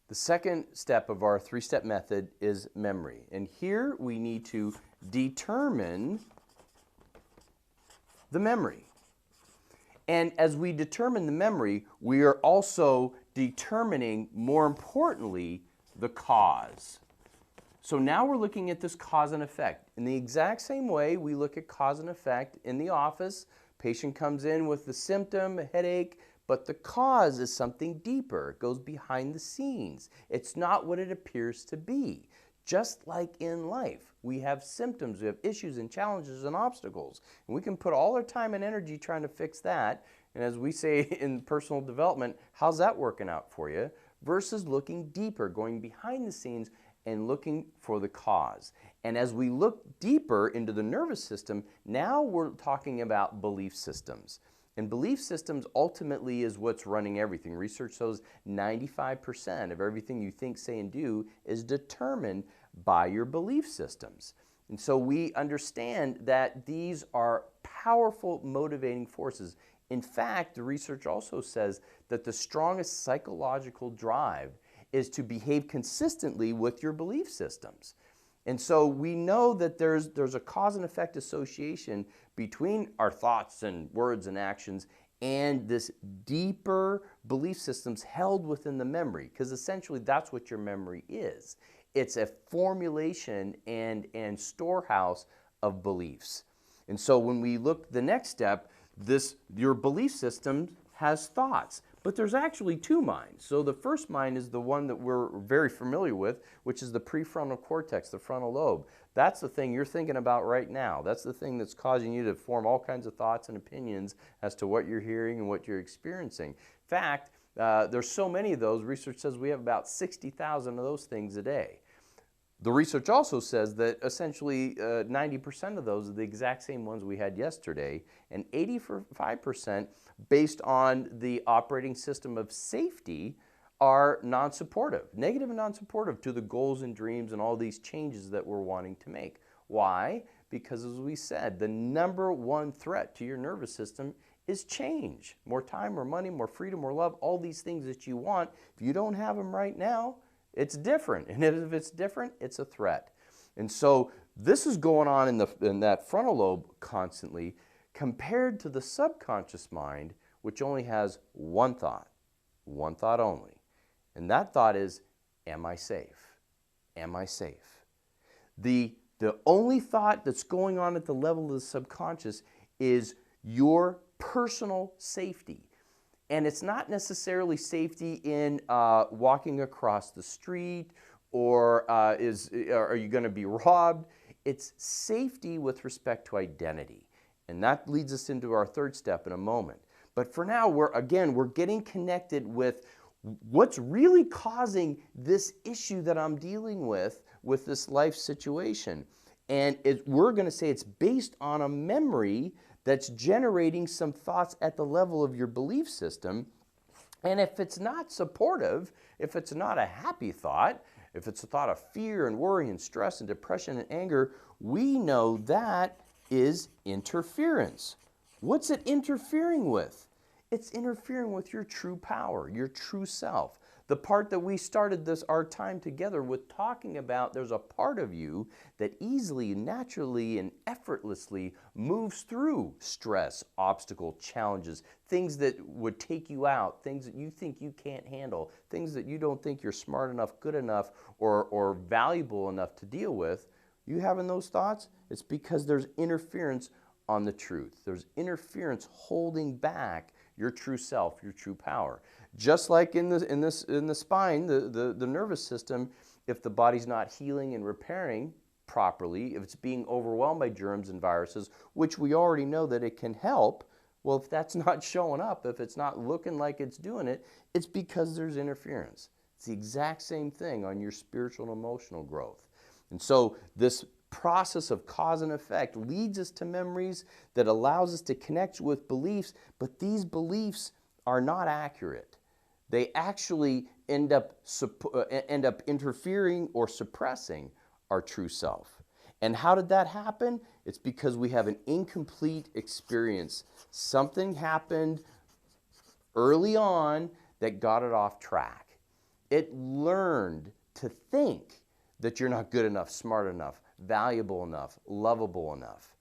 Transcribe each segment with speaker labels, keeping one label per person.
Speaker 1: The second step of our three-step method is memory. And here we need to determine the memory. And as we determine the memory, we are also determining, more importantly, the cause. So now we're looking at this cause and effect. In the exact same way we look at cause and effect in the office, patient comes in with the symptom, a headache, but the cause is something deeper. It goes behind the scenes. It's not what it appears to be. Just like in life, we have symptoms, we have issues and challenges and obstacles. And we can put all our time and energy trying to fix that. And as we say in personal development, how's that working out for you? Versus looking deeper, going behind the scenes and looking for the cause. And as we look deeper into the nervous system, now we're talking about belief systems. And belief systems ultimately is what's running everything. Research shows 95% of everything you think, say, and do is determined by your belief systems. And so we understand that these are powerful motivating forces. In fact, the research also says that the strongest psychological drive is to behave consistently with your belief systems. And so we know that there's a cause and effect association between our thoughts and words and actions and this deeper belief systems held within the memory, because essentially that's what your memory is. It's a formulation and storehouse of beliefs. And so when we look the next step, your belief system has thoughts. But there's actually two minds. So the first mind is the one that we're very familiar with, which is the prefrontal cortex, the frontal lobe. That's the thing you're thinking about right now. That's the thing that's causing you to form all kinds of thoughts and opinions as to what you're hearing and what you're experiencing. In fact, there's so many of those. Research says we have about 60,000 of those things a day. The research also says that essentially 90% of those are the exact same ones we had yesterday, and 85% based on the operating system of safety are non-supportive, negative and non-supportive to the goals and dreams and all these changes that we're wanting to make. Why? Because as we said, the number one threat to your nervous system is change. More time, more money, more freedom, more love, all these things that you want. If you don't have them right now, it's different, and if it's different, it's a threat. And so this is going on in that frontal lobe constantly, compared to the subconscious mind, which only has one thought only. And that thought is, am I safe? Am I safe? The only thought that's going on at the level of the subconscious is your personal safety. And it's not necessarily safety in walking across the street or are you going to be robbed? It's safety with respect to identity. And that leads us into our third step in a moment. But for now, we're getting connected with what's really causing this issue that I'm dealing with this life situation. And we're going to say it's based on a memory that's generating some thoughts at the level of your belief system. And if it's not supportive, if it's not a happy thought, if it's a thought of fear and worry and stress and depression and anger, we know that is interference. What's it interfering with? It's interfering with your true power, your true self. The part that we started our time together with talking about, there's a part of you that easily, naturally, and effortlessly moves through stress, obstacle, challenges, things that would take you out, things that you think you can't handle, things that you don't think you're smart enough, good enough, or valuable enough to deal with. You having those thoughts? It's because there's interference on the truth. There's interference holding back your true self, your true power. Just like in the spine, the nervous system, if the body's not healing and repairing properly, if it's being overwhelmed by germs and viruses, which we already know that it can help, well, if that's not showing up, if it's not looking like it's doing it, it's because there's interference. It's the exact same thing on your spiritual and emotional growth. And so this process of cause and effect leads us to memories that allows us to connect with beliefs, but these beliefs are not accurate. They actually end up interfering or suppressing our true self. And how did that happen? It's because we have an incomplete experience. Something happened early on that got it off track. It learned to think that you're not good enough, smart enough, valuable enough, lovable enough.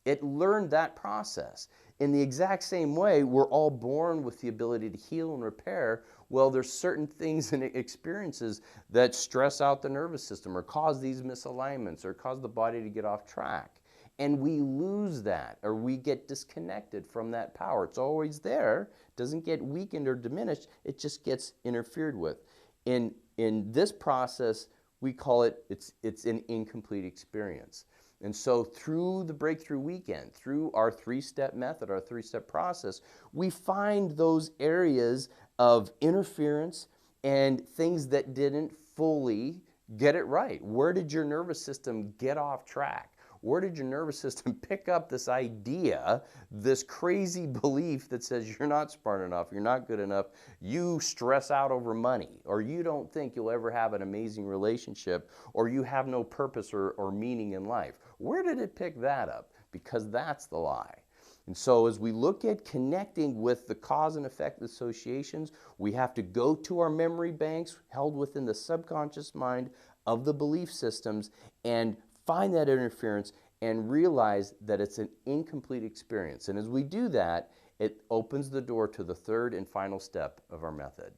Speaker 1: It learned that process. In the exact same way, we're all born with the ability to heal and repair. Well, there's certain things and experiences that stress out the nervous system or cause these misalignments or cause the body to get off track. And we lose that, or we get disconnected from that power. It's always there, doesn't get weakened or diminished, it just gets interfered with. In this process, we call it's an incomplete experience. And so through the Breakthrough Weekend, through our three-step method, our three-step process, we find those areas of interference and things that didn't fully get it right. Where did your nervous system get off track? Where did your nervous system pick up this idea, this crazy belief that says you're not smart enough, you're not good enough, you stress out over money, or you don't think you'll ever have an amazing relationship, or you have no purpose or meaning in life? Where did it pick that up? Because that's the lie. And so as we look at connecting with the cause and effect associations, we have to go to our memory banks held within the subconscious mind of the belief systems and find that interference and realize that it's an incomplete experience. And as we do that, it opens the door to the third and final step of our method.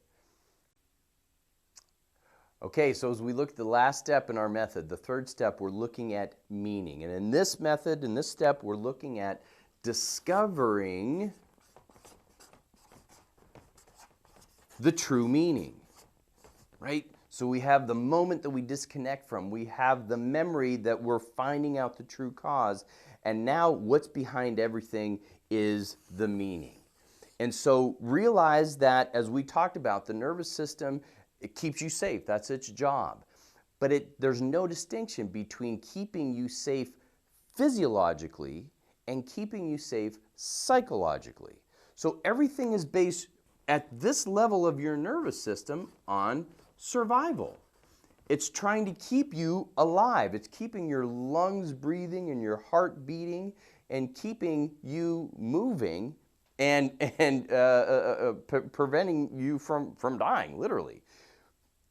Speaker 1: Okay, so as we look at the last step in our method, the third step, we're looking at meaning. And in this method, in this step, we're looking at discovering the true meaning, right? So we have the moment that we disconnect from. We have the memory that we're finding out the true cause. And now what's behind everything is the meaning. And so realize that, as we talked about, the nervous system, it keeps you safe. That's its job. But there's no distinction between keeping you safe physiologically and keeping you safe psychologically. So everything is based at this level of your nervous system on survival. It's trying to keep you alive. It's keeping your lungs breathing and your heart beating and keeping you moving and preventing you from dying, literally.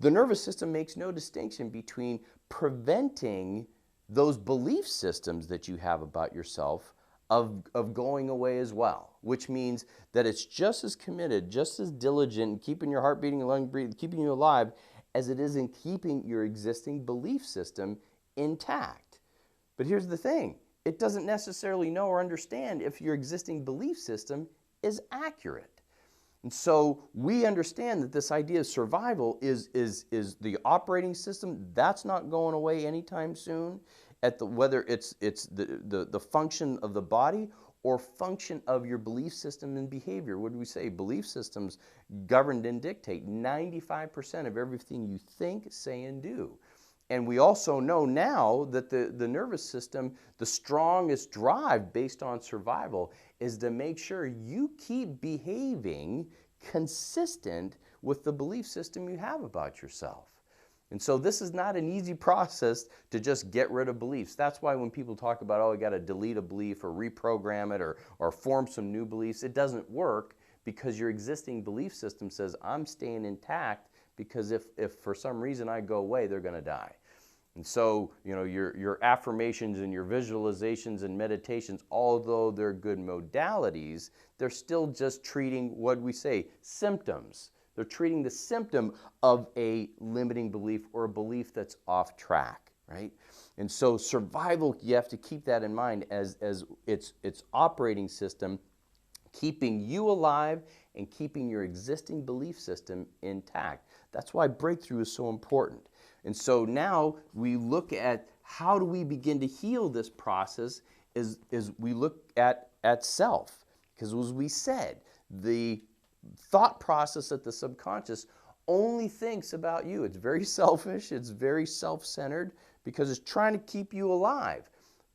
Speaker 1: The nervous system makes no distinction between preventing those belief systems that you have about yourself of going away as well, which means that it's just as committed, just as diligent in keeping your heart beating and lung breathing, keeping you alive, as it is in keeping your existing belief system intact. But here's the thing, it doesn't necessarily know or understand if your existing belief system is accurate. And so we understand that this idea of survival is the operating system. That's not going away anytime soon. Whether it's the function of the body or function of your belief system and behavior. What do we say? Belief systems govern and dictate 95% of everything you think, say, and do. And we also know now that the nervous system, the strongest drive based on survival is to make sure you keep behaving consistent with the belief system you have about yourself. And so this is not an easy process to just get rid of beliefs. That's why when people talk about, oh, I got to delete a belief or reprogram it or form some new beliefs, it doesn't work because your existing belief system says, I'm staying intact because if for some reason I go away, they're going to die. And so, you know, your affirmations and your visualizations and meditations, although they're good modalities, they're still just treating, what we say, symptoms. They're treating the symptom of a limiting belief or a belief that's off track, right? And so survival, you have to keep that in mind as its operating system, keeping you alive and keeping your existing belief system intact. That's why breakthrough is so important. And so now we look at how do we begin to heal this process is we look at self. Because as we said, the thought process at the subconscious only thinks about you. It's very selfish, it's very self-centered because it's trying to keep you alive.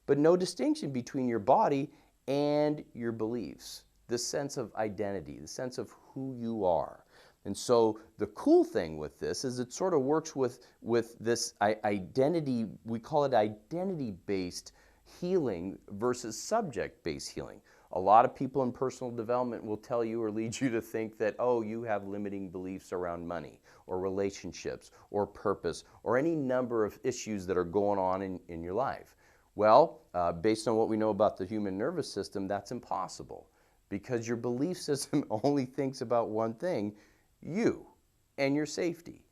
Speaker 1: But no distinction between your body and your beliefs. The sense of identity, the sense of who you are. And so the cool thing with this is it sort of works with this identity, we call it identity-based healing versus subject-based healing. A lot of people in personal development will tell you or lead you to think that, oh, you have limiting beliefs around money or relationships or purpose or any number of issues that are going on in your life. Well, based on what we know about the human nervous system, that's impossible because your belief system only thinks about one thing, you and your safety.